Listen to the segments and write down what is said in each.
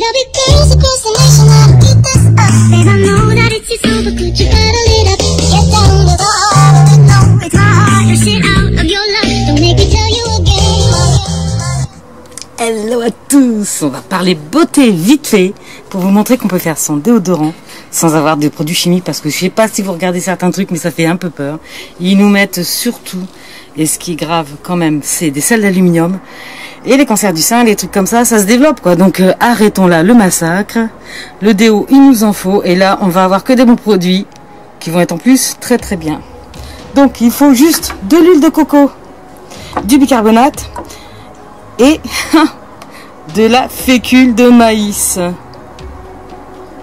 There'll be girls across the nation that'll eat this up. And I know that it's your soul, but could you bottle it up? Get down to the heart of it, no, it's my heart. Push it out of your life, don't make me tell you again. Hello à tous, on va parler beauté vite fait pour vous montrer qu'on peut faire son déodorant sans avoir de produits chimiques, parce que je sais pas si vous regardez certains trucs mais ça fait un peu peur. Ils nous mettent surtout, et ce qui est grave quand même, c'est des sels d'aluminium et les cancers du sein, les trucs comme ça se développe quoi. Donc arrêtons là le massacre. Le déo il nous en faut, et là on va avoir que des bons produits qui vont être en plus très très bien. Donc il faut juste de l'huile de coco, du bicarbonate et de la fécule de maïs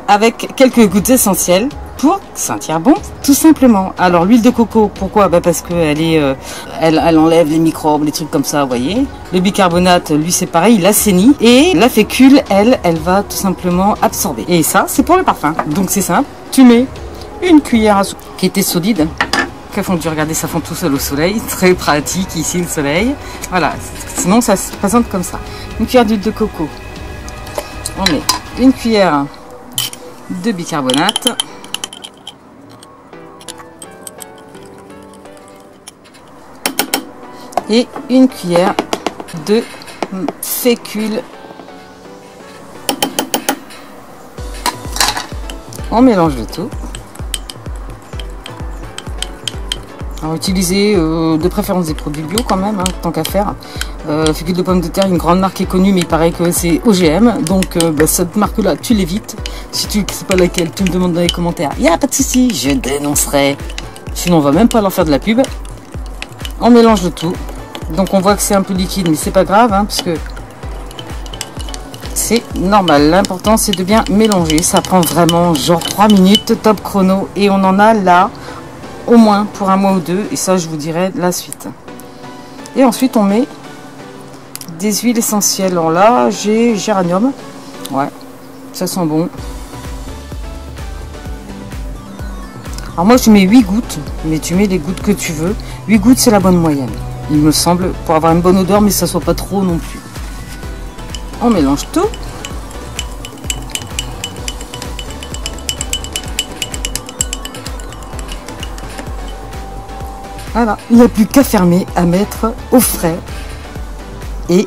avec quelques gouttes essentielles pour sentir bon, tout simplement. Alors l'huile de coco, pourquoi? Parce que elle enlève les microbes, les trucs comme ça, vous voyez. Le bicarbonate, lui c'est pareil, il assainit, et la fécule, elle va tout simplement absorber. Et ça, c'est pour le parfum. Donc c'est simple, tu mets une cuillère à soupe qui était solide, qui a fondu, regardez, ça fond tout seul au soleil, très pratique ici le soleil. Voilà, sinon ça se présente comme ça. Une cuillère d'huile de coco, on met une cuillère de bicarbonate, et une cuillère de fécule. On mélange le tout. Alors utilisez de préférence des produits bio quand même, hein, tant qu'à faire. Fécule de pomme de terre, une grande marque est connue, mais il paraît que c'est OGM. Donc cette marque-là, tu l'évites. Si tu ne sais pas laquelle, tu me demandes dans les commentaires. Il n'y a pas de souci, je dénoncerai. Sinon on va même pas leur faire de la pub. On mélange le tout. Donc on voit que c'est un peu liquide, mais c'est pas grave, hein, parce que c'est normal. L'important c'est de bien mélanger. Ça prend vraiment genre 3 minutes, top chrono, et on en a là au moins pour un mois ou deux, et ça je vous dirai la suite. Et ensuite on met des huiles essentielles. Alors là j'ai géranium, ouais, ça sent bon. Alors moi je mets 8 gouttes, mais tu mets les gouttes que tu veux. 8 gouttes c'est la bonne moyenne, il me semble, pour avoir une bonne odeur, mais ça soit pas trop non plus. On mélange tout. Voilà, il n'y a plus qu'à fermer, à mettre au frais, et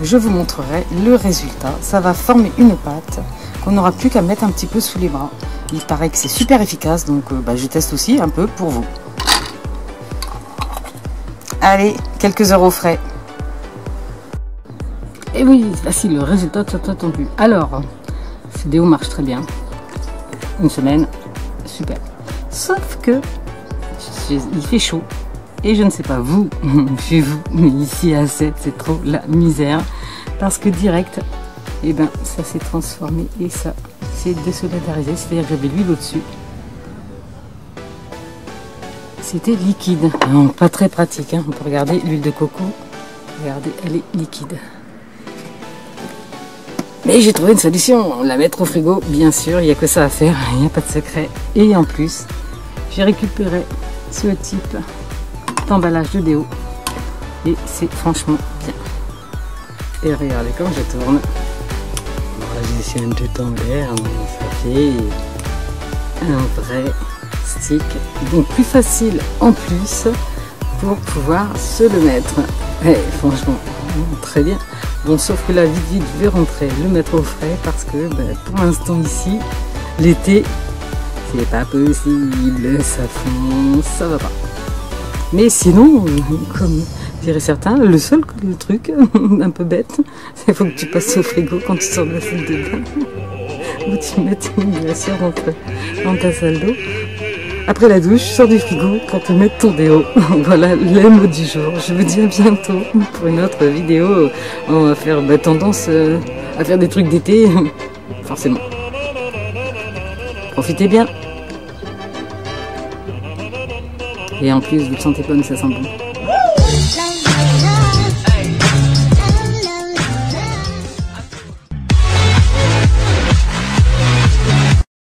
je vous montrerai le résultat. Ça va former une pâte qu'on n'aura plus qu'à mettre un petit peu sous les bras. Il paraît que c'est super efficace, donc je teste aussi un peu pour vous. Allez, quelques heures au frais. Et oui, voici le résultat tant attendu. Alors, ce déo marche très bien. Une semaine, super. Sauf que il fait chaud, et je ne sais pas vous, chez vous, mais ici à 7 c'est trop la misère, parce que direct, et ça s'est transformé et ça s'est désolidarisé, c'est-à-dire que j'avais l'huile au-dessus. C'était liquide, donc pas très pratique, hein. On peut regarder l'huile de coco, regardez, elle est liquide. Mais j'ai trouvé une solution, la mettre au frigo, bien sûr, il n'y a que ça à faire, il n'y a pas de secret. Et en plus, j'ai récupéré ce type d'emballage de déo, et c'est franchement bien. Et regardez comme je tourne. Moi j'ai un tout en l'air, ça fait un vrai stick, donc plus facile en plus pour pouvoir se le mettre. Et franchement très bien. Bon, sauf que la vite je vais rentrer le mettre au frais, parce que pour l'instant ici l'été c'est pas possible, ça fond, ça va pas. Mais sinon, comme diraient certains, le seul truc un peu bête, c'est qu'il faut que tu passes au frigo quand tu sors de la salle de bain, ou tu mettes une glacière dans ta salle d'eau. Après la douche, sors du frigo pour te mettre ton déo. Voilà le mot du jour. Je vous dis à bientôt pour une autre vidéo. On va faire tendance à faire des trucs d'été, forcément. Profitez bien. Et en plus, vous le sentez pas, mais ça sent bon.